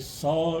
100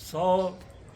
100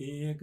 1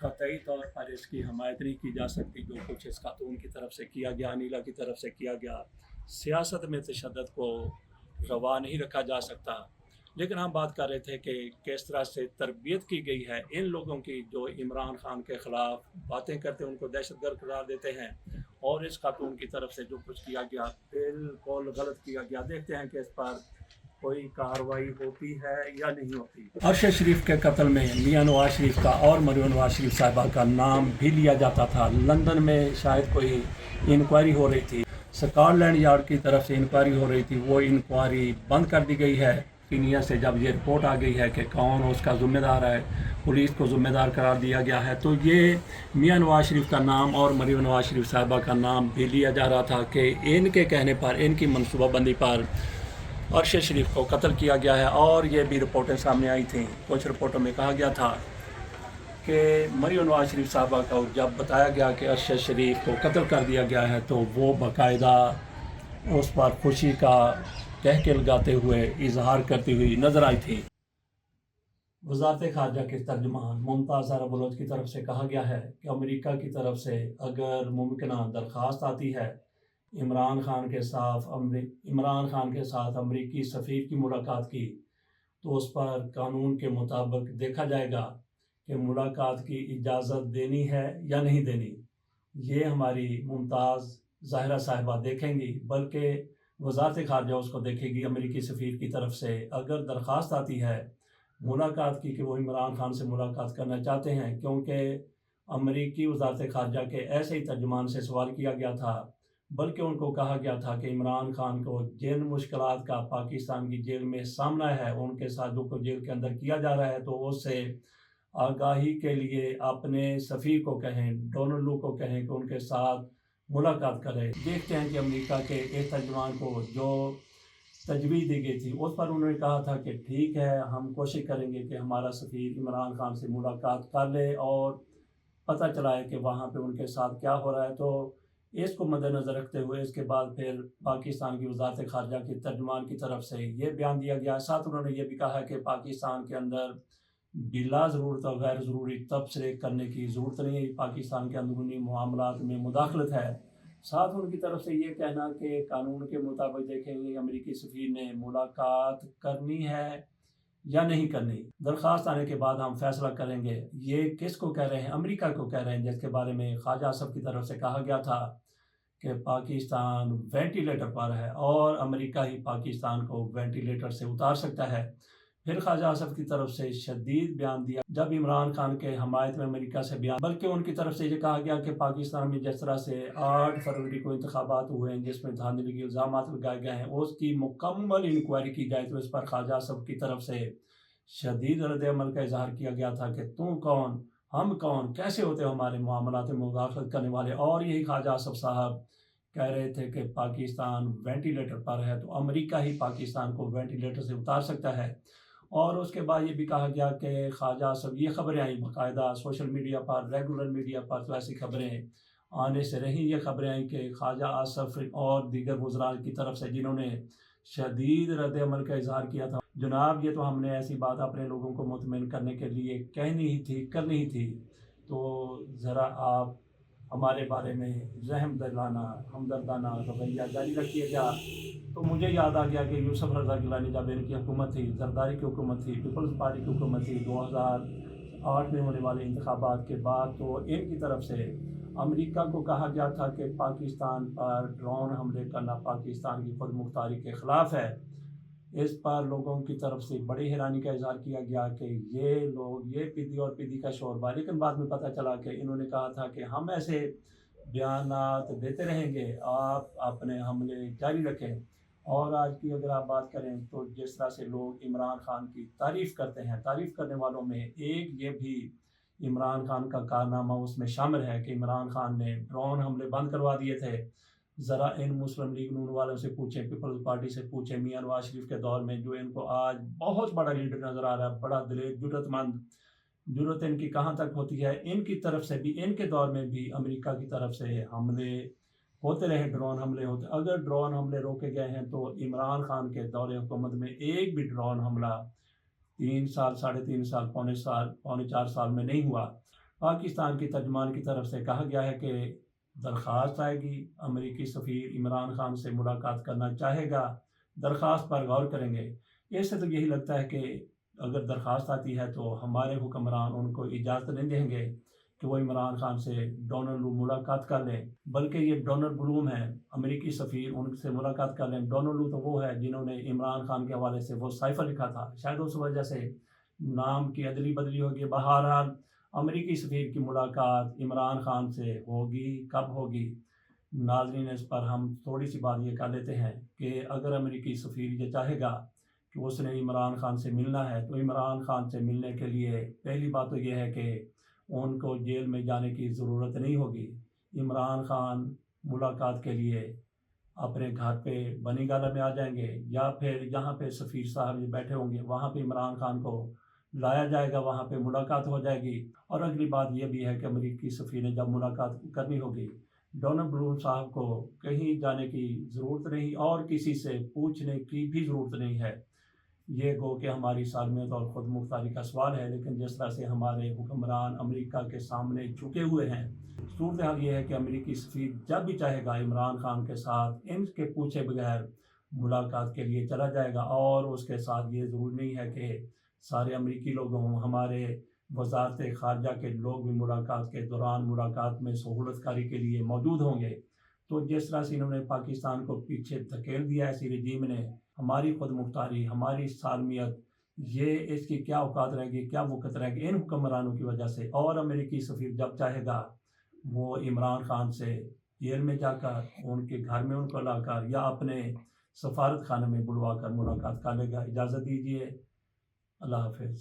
قطعی طور پر اس کی حمایت نہیں کی جا سکتی جو کچھ اس خاتون کی طرف سے کیا گیا، انیلا کی طرف سے کیا گیا۔ سیاست میں تشدد کو روا نہیں رکھا جا سکتا، لیکن ہم بات کر رہے تھے کہ کس طرح سے تربیت کی گئی ہے ان لوگوں کی جو عمران خان کے خلاف باتیں کرتے ہیں، ان کو دہشت گرد قرار دیتے ہیں، اور اس خاتون کی طرف سے جو کچھ کیا گیا بالکل غلط کیا گیا۔ دیکھتے ہیں کہ اس پر کوئی کارروائی ہوتی ہے یا نہیں ہوتی۔ ارشد شریف کے قتل میں میاں نواز شریف کا اور مریم نواز شریف صاحبہ کا نام بھی لیا جاتا تھا۔ لندن میں شاید کوئی انکوائری ہو رہی تھی، سکاٹ لینڈ یارڈ کی طرف سے انکوائری ہو رہی تھی، وہ انکوائری بند کر دی گئی ہے۔ کینیا سے جب یہ رپورٹ آ گئی ہے کہ کون اس کا ذمہ دار ہے، پولیس کو ذمہ دار قرار دیا گیا ہے، تو یہ میاں نواز شریف کا نام اور مریم نواز شریف صاحبہ کا نام بھی لیا جا رہا تھا کہ ان کے کہنے پر، ان کی منصوبہ بندی پر ارشد شریف کو قتل کیا گیا ہے۔ اور یہ بھی رپورٹیں سامنے آئی تھیں، کچھ رپورٹوں میں کہا گیا تھا کہ مریم نواز شریف صاحبہ کو جب بتایا گیا کہ ارشد شریف کو قتل کر دیا گیا ہے تو وہ باقاعدہ اس پر خوشی کا کہکے لگاتے ہوئے اظہار کرتی ہوئی نظر آئی تھی۔ وزارت خارجہ کے ترجمان ممتاز زہرا بلوچ کی طرف سے کہا گیا ہے کہ امریکہ کی طرف سے اگر ممکنہ درخواست آتی ہے عمران خان کے ساتھ امریکی سفیر کی ملاقات کی، تو اس پر قانون کے مطابق دیکھا جائے گا کہ ملاقات کی اجازت دینی ہے یا نہیں دینی۔ یہ ہماری ممتاز زہرا صاحبہ دیکھیں گی، بلکہ وزارت خارجہ اس کو دیکھے گی امریکی سفیر کی طرف سے اگر درخواست آتی ہے ملاقات کی کہ وہ عمران خان سے ملاقات کرنا چاہتے ہیں، کیونکہ امریکی وزارت خارجہ کے ایسے ہی ترجمان سے سوال کیا گیا تھا، بلکہ ان کو کہا گیا تھا کہ عمران خان کو جن مشکلات کا پاکستان کی جیل میں سامنا ہے، ان کے ساتھ جو کچھ جیل کے اندر کیا جا رہا ہے، تو اس سے آگاہی کے لیے اپنے سفیر کو کہیں، ڈونلڈ لو کو کہیں کہ ان کے ساتھ ملاقات کرے۔ دیکھتے ہیں کہ امریکہ کے ایک ترجمان کو جو تجویز دی گئی تھی اس پر انہوں نے کہا تھا کہ ٹھیک ہے، ہم کوشش کریں گے کہ ہمارا سفیر عمران خان سے ملاقات کر لے اور پتہ چلا ہے کہ وہاں پہ ان کے ساتھ کیا ہو رہا ہے۔ تو اس کو مد نظر رکھتے ہوئے اس کے بعد پھر پاکستان کی وزارت خارجہ کے ترجمان کی طرف سے یہ بیان دیا گیا۔ ساتھ انہوں نے یہ بھی کہا کہ پاکستان کے اندر بلا ضرورت اور غیر ضروری تبصرے کرنے کی ضرورت نہیں ہے، پاکستان کے اندرونی معاملات میں مداخلت ہے۔ ساتھ ان کی طرف سے یہ کہنا کہ قانون کے مطابق دیکھیں گے امریکی سفیر نے ملاقات کرنی ہے یا نہیں کرنی، درخواست آنے کے بعد ہم فیصلہ کریں گے۔ یہ کس کو کہہ رہے ہیں؟ امریکہ کو کہہ رہے ہیں، جس کے بارے میں خواجہ آصف کی طرف سے کہا گیا تھا کہ پاکستان وینٹیلیٹر پر ہے اور امریکہ ہی پاکستان کو وینٹیلیٹر سے اتار سکتا ہے۔ پھر خواجہ آصف کی طرف سے شدید بیان دیا جب عمران خان کے حمایت میں امریکہ سے بیان، بلکہ ان کی طرف سے یہ کہا گیا کہ پاکستان میں جس طرح سے 8 فروری کو انتخابات ہوئے ہیں جس میں دھاندلی الزامات لگائے گئے ہیں، اس کی مکمل انکوائری کی جائے۔ تو اس پر خواجہ آصف کی طرف سے شدید رد عمل کا اظہار کیا گیا تھا کہ تم کون، ہم کون، کیسے ہوتے ہو ہمارے معاملات میں مداخلت کرنے والے۔ اور یہی خواجہ آصف صاحب کہہ رہے تھے کہ پاکستان وینٹیلیٹر پر ہے تو امریکہ ہی پاکستان کو وینٹیلیٹر سے اتار سکتا ہے۔ اور اس کے بعد یہ بھی کہا گیا کہ خواجہ آصف، یہ خبریں آئیں باقاعدہ سوشل میڈیا پر، ریگولر میڈیا پر، تو ایسی خبریں آنے سے رہیں، یہ خبریں آئیں کہ خواجہ آصف اور دیگر وزراء کی طرف سے جنہوں نے شدید رد عمل کا اظہار کیا تھا، جناب یہ تو ہم نے ایسی بات اپنے لوگوں کو مطمئن کرنے کے لیے کہنی ہی تھی، کرنی ہی تھی، تو ذرا آپ ہمارے بارے میں رحم دلانہ، ہمدردانہ رویہ جاری رکھیے گا۔ تو مجھے یاد آ گیا کہ یوسف رضا گیلانی جب ان کی حکومت تھی، زرداری کی حکومت تھی، پیپلز پارٹی کی حکومت تھی 2008 میں ہونے والے انتخابات کے بعد، تو ان کی طرف سے امریکہ کو کہا گیا تھا کہ پاکستان پر ڈرون حملے کرنا پاکستان کی خود مختاری کے خلاف ہے۔ اس پر لوگوں کی طرف سے بڑی حیرانی کا اظہار کیا گیا کہ یہ لوگ، یہ پیدی اور پیدی کا شوربہ، لیکن بعد میں پتہ چلا کہ انہوں نے کہا تھا کہ ہم ایسے بیانات دیتے رہیں گے، آپ اپنے حملے جاری رکھیں۔ اور آج کی اگر آپ بات کریں تو جس طرح سے لوگ عمران خان کی تعریف کرتے ہیں، تعریف کرنے والوں میں ایک یہ بھی عمران خان کا کارنامہ اس میں شامل ہے کہ عمران خان نے ڈرون حملے بند کروا دیے تھے۔ ذرا ان مسلم لیگ نون والوں سے پوچھیں، پیپلز پارٹی سے پوچھیں، میاں نواز شریف کے دور میں جو ان کو آج بہت بڑا لیڈر نظر آ رہا ہے، بڑا دلیر، جرأت مند، جرأت ان کی کہاں تک ہوتی ہے، ان کی طرف سے بھی، ان کے دور میں بھی امریکہ کی طرف سے حملے ہوتے رہے، ڈرون حملے ہوتے۔ اگر ڈرون حملے روکے گئے ہیں تو عمران خان کے دور حکومت میں ایک بھی ڈرون حملہ 3 سال، 3.5 سال، پونے 4 سال میں نہیں ہوا۔ پاکستان کی ترجمان کی طرف سے کہا گیا ہے کہ درخواست آئے گی، امریکی سفیر عمران خان سے ملاقات کرنا چاہے گا، درخواست پر غور کریں گے۔ اس سے تو یہی لگتا ہے کہ اگر درخواست آتی ہے تو ہمارے حکمران ان کو اجازت نہیں دیں گے کہ وہ عمران خان سے ڈونلڈ لو ملاقات کر لیں، بلکہ یہ ڈونلڈ بلوم ہے امریکی سفیر، ان سے ملاقات کر لیں۔ ڈونلڈ لو تو وہ ہے جنہوں نے عمران خان کے حوالے سے وہ سائفر لکھا تھا، شاید اس وجہ سے نام کی ادلی بدلی ہوگی۔ بہرحال امریکی سفیر کی ملاقات عمران خان سے ہوگی، کب ہوگی؟ ناظرین، اس پر ہم تھوڑی سی بات یہ کر لیتے ہیں کہ اگر امریکی سفیر یہ چاہے گا کہ اس نے عمران خان سے ملنا ہے تو عمران خان سے ملنے کے لیے پہلی بات تو یہ ہے کہ ان کو جیل میں جانے کی ضرورت نہیں ہوگی۔ عمران خان ملاقات کے لیے اپنے گھر پہ بنی گالہ میں آ جائیں گے، یا پھر جہاں پہ سفیر صاحب بیٹھے ہوں گے وہاں پہ عمران خان کو لایا جائے گا، وہاں پہ ملاقات ہو جائے گی۔ اور اگلی بات یہ بھی ہے کہ امریکی سفیر نے جب ملاقات کرنی ہوگی، ڈونلڈ بلوم صاحب کو کہیں جانے کی ضرورت نہیں اور کسی سے پوچھنے کی بھی ضرورت نہیں ہے۔ یہ گو کہ ہماری سالمیت اور خود مختاری کا سوال ہے، لیکن جس طرح سے ہمارے حکمران امریکہ کے سامنے جھکے ہوئے ہیں، صورتحال یہ ہے کہ امریکی سفیر جب بھی چاہے گا عمران خان کے ساتھ ان کے پوچھے بغیر ملاقات کے لیے چلا جائے گا۔ اور اس کے ساتھ یہ ضروری نہیں ہے کہ سارے امریکی لوگ ہوں، ہمارے وزارت خارجہ کے لوگ بھی ملاقات کے دوران ملاقات میں سہولت کاری کے لیے موجود ہوں گے۔ تو جس طرح سے انہوں نے پاکستان کو پیچھے دھکیل دیا ہے، اسی رجیم نے ہماری خود مختاری، ہماری سالمیت، یہ اس کی کیا اوقات رہے گی، کیا وقت رہے گی ان حکمرانوں کی وجہ سے۔ اور امریکی سفیر جب چاہے گا وہ عمران خان سے جیل میں جا کر ان کے گھر میں ان کو لا کر یا اپنے سفارت خانے میں بلوا کر ملاقات کر لے گا۔ اجازت دیجیے، اللہ حافظ۔